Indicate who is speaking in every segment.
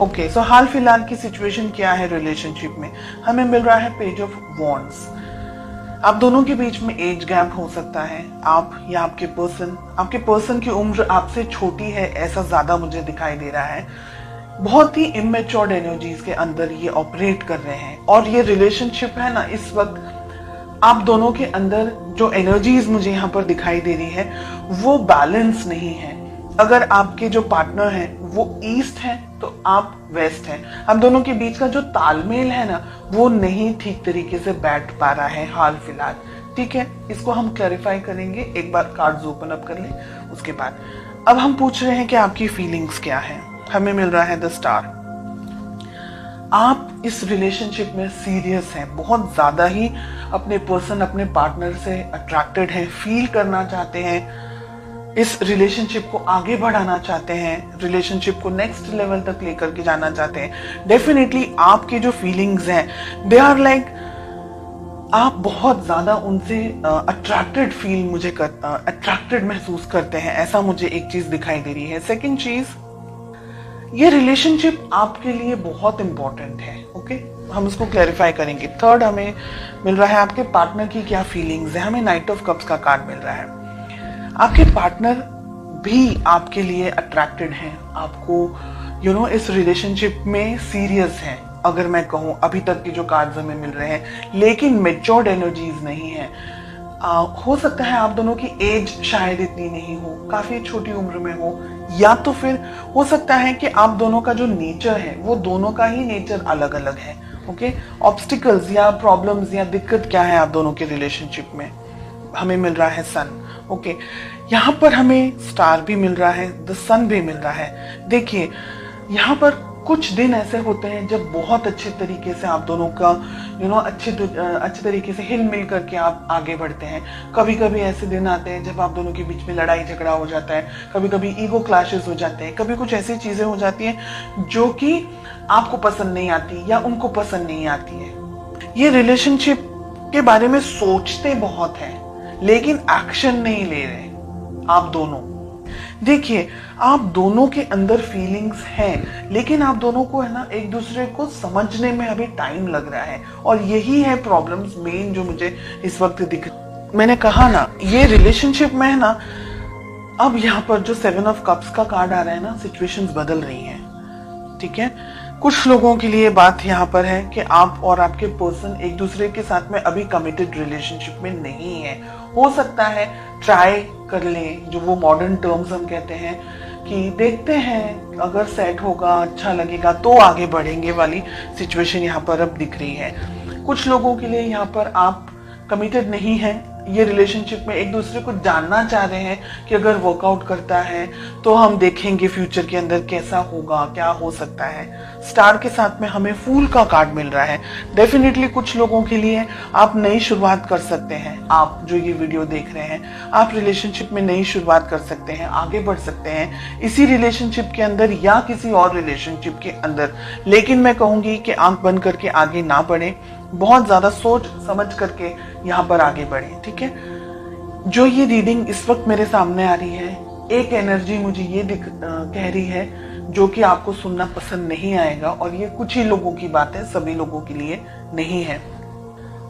Speaker 1: Okay, सो हाल फिलहाल की situation क्या है रिलेशनशिप में? हमें मिल रहा है पेज ऑफ वॉन्ड्स। आप दोनों के बीच में एज गैप हो सकता है। आप या आपके पर्सन की उम्र आपसे छोटी है, ऐसा ज्यादा मुझे दिखाई दे रहा है। बहुत ही इमेच्योर्ड एनर्जीज के अंदर ये ऑपरेट कर रहे हैं, और ये रिलेशनशिप है ना, इस वक्त आप दोनों के अंदर जो एनर्जीज मुझे यहाँ पर दिखाई दे रही है वो बैलेंस नहीं है। अगर आपके जो पार्टनर है वो ईस्ट है तो आप वेस्ट हैं। हम दोनों के बीच का जो तालमेल है ना, वो नहीं ठीक तरीके से बैठ पा रहा है हाल फिलहाल। ठीक है, इसको हम क्लैरिफाई करेंगे। एक बार कार्ड्स ओपन अप कर लें, उसके बाद अब हम पूछ रहे हैं कि आपकी फीलिंग्स क्या है। हमें मिल रहा है द स्टार। आप इस रिलेशनशिप में सीरियस हैं, बहुत ज्यादा ही अपने पर्सन, अपने पार्टनर से अट्रैक्टेड हैं, फील करना चाहते हैं, इस रिलेशनशिप को आगे बढ़ाना चाहते हैं, रिलेशनशिप को नेक्स्ट लेवल तक लेकर के जाना चाहते हैं। डेफिनेटली आपकी जो फीलिंग्स हैं दे आर लाइक, आप बहुत ज्यादा उनसे अट्रैक्टेड फील मुझे अट्रैक्टेड महसूस करते हैं, ऐसा मुझे एक चीज दिखाई दे रही है। सेकंड चीज, ये रिलेशनशिप आपके लिए बहुत इंपॉर्टेंट है। ओके, हम इसको क्लैरिफाई करेंगे। थर्ड, हमें मिल रहा है आपके पार्टनर की क्या फीलिंग्स है। हमें नाइट ऑफ कप्स का कार्ड मिल रहा है। आपके पार्टनर भी आपके लिए अट्रैक्टेड हैं, आपको इस रिलेशनशिप में सीरियस हैं। अगर मैं कहूँ, अभी तक के जो कार्ड्स हमें मिल रहे हैं, लेकिन मेच्योर्ड एनर्जीज नहीं है। हो सकता है आप दोनों की एज शायद इतनी नहीं हो, काफी छोटी उम्र में हो, या तो फिर हो सकता है कि आप दोनों का जो नेचर है वो दोनों का ही नेचर अलग अलग है। ओके, ऑब्स्टिकल्स या प्रॉब्लम्स या दिक्कत क्या है आप दोनों के रिलेशनशिप में? हमें मिल रहा है सन। ओके, यहाँ पर हमें स्टार भी मिल रहा है, द सन भी मिल रहा है। देखिए, यहाँ पर कुछ दिन ऐसे होते हैं जब बहुत अच्छे तरीके से आप दोनों का अच्छे तरीके से हिल मिल करके आप आगे बढ़ते हैं। कभी कभी ऐसे दिन आते हैं जब आप दोनों के बीच में लड़ाई झगड़ा हो जाता है, कभी कभी ईगो क्लैशेस हो जाते हैं, कभी कुछ ऐसी चीजें हो जाती हैं जो कि आपको पसंद नहीं आती या उनको पसंद नहीं आती है। ये रिलेशनशिप के बारे में सोचते बहुत हैं लेकिन एक्शन नहीं ले रहे आप दोनों। देखिए, आप दोनों के अंदर फीलिंग्स हैं, लेकिन आप दोनों को है ना एक दूसरे को समझने में अभी टाइम लग रहा है, और यही है प्रॉब्लम्स मेन जो मुझे इस वक्त दिख। मैंने कहा ना, ये रिलेशनशिप में है ना, अब यहाँ पर जो 7 ऑफ कप्स का कार्ड आ रहा है ना, सिचुएशंस बदल रही हैं। ठीक है, कुछ लोगों के लिए बात यहाँ पर है कि आप और आपके पर्सन एक दूसरे के साथ में अभी कमिटेड रिलेशनशिप में नहीं है। हो सकता है ट्राई कर लें, जो वो मॉडर्न टर्म्स हम कहते हैं कि देखते हैं अगर सेट होगा, अच्छा लगेगा तो आगे बढ़ेंगे वाली सिचुएशन यहाँ पर अब दिख रही है। कुछ लोगों के लिए यहाँ पर आप कमिटेड नहीं है, ये रिलेशनशिप में एक दूसरे को जानना चाह रहे हैं कि अगर वर्कआउट करता है तो हम देखेंगे फ्यूचर के अंदर कैसा होगा, क्या हो सकता है। स्टार के साथ में हमें फूल का कार्ड मिल रहा है। डेफिनेटली कुछ लोगों के लिए आप नई शुरुआत कर सकते हैं। आप जो ये वीडियो देख रहे हैं, आप रिलेशनशिप में नई शुरुआत कर सकते हैं, आगे बढ़ सकते हैं इसी रिलेशनशिप के अंदर या किसी और रिलेशनशिप के अंदर। लेकिन मैं कहूंगी कि आंख बंद करके आगे ना बढ़े, बहुत ज्यादा सोच समझ करके यहाँ पर आगे बढ़े। ठीक है, जो ये रीडिंग इस वक्त मेरे सामने आ रही है, एक एनर्जी मुझे ये कह रही है जो कि आपको सुनना पसंद नहीं आएगा, और ये कुछ ही लोगों की बात है, सभी लोगों के लिए नहीं है।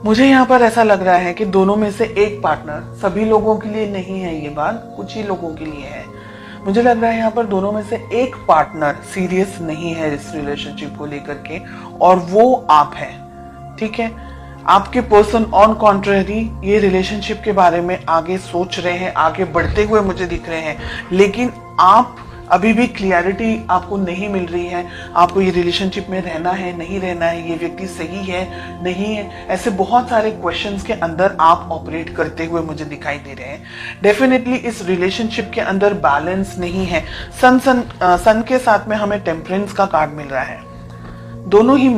Speaker 1: मुझे यहाँ पर ऐसा लग रहा है कि दोनों में से एक पार्टनर, सभी लोगों के लिए नहीं है ये बात, कुछ ही लोगों के लिए है। मुझे लग रहा है यहाँ पर दोनों में से एक पार्टनर सीरियस नहीं है इस रिलेशनशिप को लेकर के, और वो आप है। ठीक है, आपके पर्सन ऑन कॉन्ट्रेरी ये रिलेशनशिप के बारे में आगे सोच रहे हैं, आगे बढ़ते हुए मुझे दिख रहे हैं, लेकिन आप अभी भी क्लियरिटी आपको नहीं मिल रही है। आपको ये रिलेशनशिप में रहना है, नहीं रहना है, ये व्यक्ति सही है, नहीं है, ऐसे बहुत सारे क्वेश्चंस के अंदर आप ऑपरेट करते हुए मुझे दिखाई दे रहे हैं। डेफिनेटली इस रिलेशनशिप के अंदर बैलेंस नहीं है। सन के साथ में हमें टेम्परेंस का कार्ड मिल रहा है। दोनों ही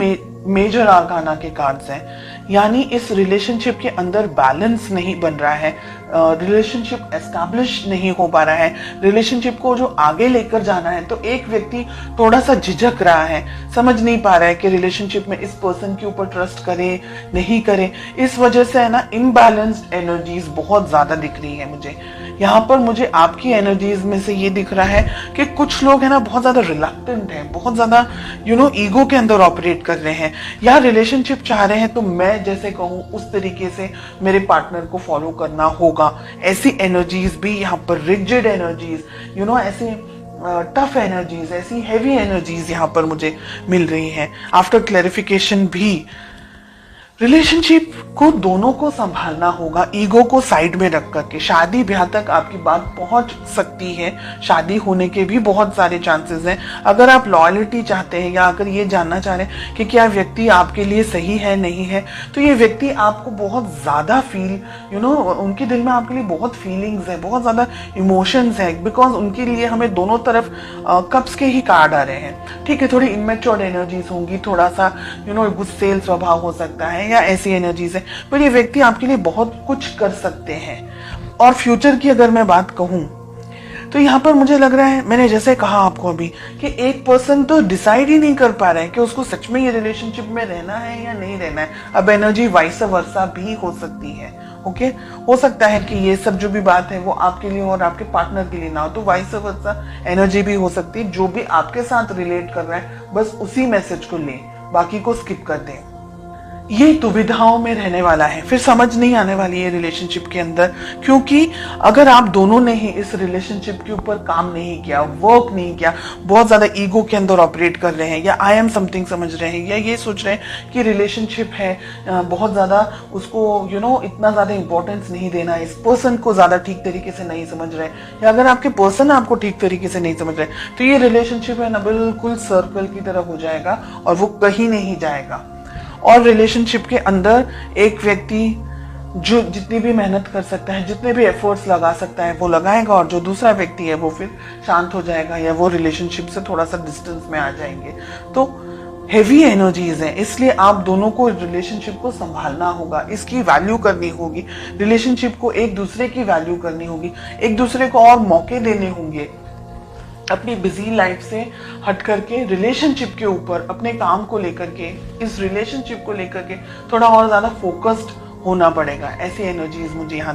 Speaker 1: मेजर आर्काना के कार्ड्स हैं, यानी इस रिलेशनशिप के अंदर बैलेंस नहीं बन रहा है, रिलेशनशिप एस्टैब्लिश नहीं हो पा रहा है, रिलेशनशिप को जो आगे लेकर जाना है, तो एक व्यक्ति थोड़ा सा झिझक रहा है, समझ नहीं पा रहा है कि रिलेशनशिप में इस पर्सन के ऊपर ट्रस्ट करे नहीं करे। इस वजह से है ना इनबैलेंस्ड एनर्जीज बहुत ज्यादा दिख रही है मुझे यहाँ पर। मुझे आपकी एनर्जीज में से ये दिख रहा है कि कुछ लोग है ना बहुत ज्यादा रिलक्टेंट हैं, बहुत ज्यादा ईगो के अंदर ऑपरेट कर रहे हैं, या रिलेशनशिप चाह रहे हैं तो मैं जैसे कहूँ उस तरीके से मेरे पार्टनर को फॉलो करना होगा। ऐसी एनर्जीज भी यहाँ पर, रिजिड एनर्जीज, ऐसी टफ एनर्जीज, ऐसी हैवी एनर्जीज यहाँ पर मुझे मिल रही हैं। आफ्टर क्लैरिफिकेशन भी रिलेशनशिप को दोनों को संभालना होगा, ईगो को साइड में रख करके। शादी ब्याह तक आपकी बात पहुंच सकती है, शादी होने के भी बहुत सारे चांसेस हैं। अगर आप लॉयल्टी चाहते हैं या अगर ये जानना चाह रहे हैं कि क्या व्यक्ति आपके लिए सही है नहीं है, तो ये व्यक्ति आपको बहुत ज्यादा उनके दिल में आपके लिए बहुत फीलिंग्स है, बहुत ज्यादा इमोशंस है, बिकॉज उनके लिए हमें दोनों तरफ कप्स के ही कार्ड आ रहे हैं। ठीक है, थोड़ी इमेच्योर एनर्जीज होंगी, थोड़ा सा गुस्सेल स्वभाव हो सकता है या ऐसी एनर्जीज है, पर ये व्यक्ति आपके लिए बहुत कुछ कर सकते हैं। और फ्यूचर की अगर मैं बात कहूं तो यहाँ पर मुझे लग रहा है, मैंने जैसे कहा आपको अभी, कि एक पर्सन तो डिसाइड ही नहीं कर पा रहा है कि उसको सच में ये रिलेशनशिप में रहना है या नहीं रहना है। अब एनर्जी वाइस वर्सा भी हो सकती है। ओके, हो सकता है कि ये सब जो भी बात है वो आपके लिए और आपके पार्टनर के लिए ना हो, तो वाइस वर्सा एनर्जी भी हो सकती है। जो भी आपके साथ रिलेट कर रहा है बस उसी मैसेज को लें, बाकी को स्किप कर दें। ये दुविधाओं में रहने वाला है, फिर समझ नहीं आने वाली है रिलेशनशिप के अंदर, क्योंकि अगर आप दोनों ने ही इस रिलेशनशिप के ऊपर काम नहीं किया, वर्क नहीं किया, बहुत ज्यादा ईगो के अंदर ऑपरेट कर रहे हैं, या आई एम समथिंग समझ रहे हैं, या ये सोच रहे हैं कि रिलेशनशिप है, बहुत ज्यादा उसको इतना ज्यादा इंपॉर्टेंस नहीं देना, इस पर्सन को ज्यादा ठीक तरीके से नहीं समझ रहे, या अगर आपके पर्सन आपको ठीक तरीके से नहीं समझ रहे, तो ये रिलेशनशिप है ना बिल्कुल सर्कल की तरह हो जाएगा और वो कहीं नहीं जाएगा। और रिलेशनशिप के अंदर एक व्यक्ति जो जितनी भी मेहनत कर सकता है, जितने भी एफर्ट्स लगा सकता है वो लगाएगा, और जो दूसरा व्यक्ति है वो फिर शांत हो जाएगा या वो रिलेशनशिप से थोड़ा सा डिस्टेंस में आ जाएंगे। तो हेवी एनर्जीज हैं, इसलिए आप दोनों को रिलेशनशिप को संभालना होगा, इसकी वैल्यू करनी होगी, रिलेशनशिप को एक दूसरे की वैल्यू करनी होगी, एक दूसरे को और मौके देने होंगे। अपनी बिजी लाइफ से हट करके रिलेशनशिप के ऊपर, अपने काम को लेकर के, इस रिलेशनशिप को लेकर के थोड़ा और ज्यादा फोकस्ड होना पड़ेगा। ऐसी एनर्जीज मुझे यहाँ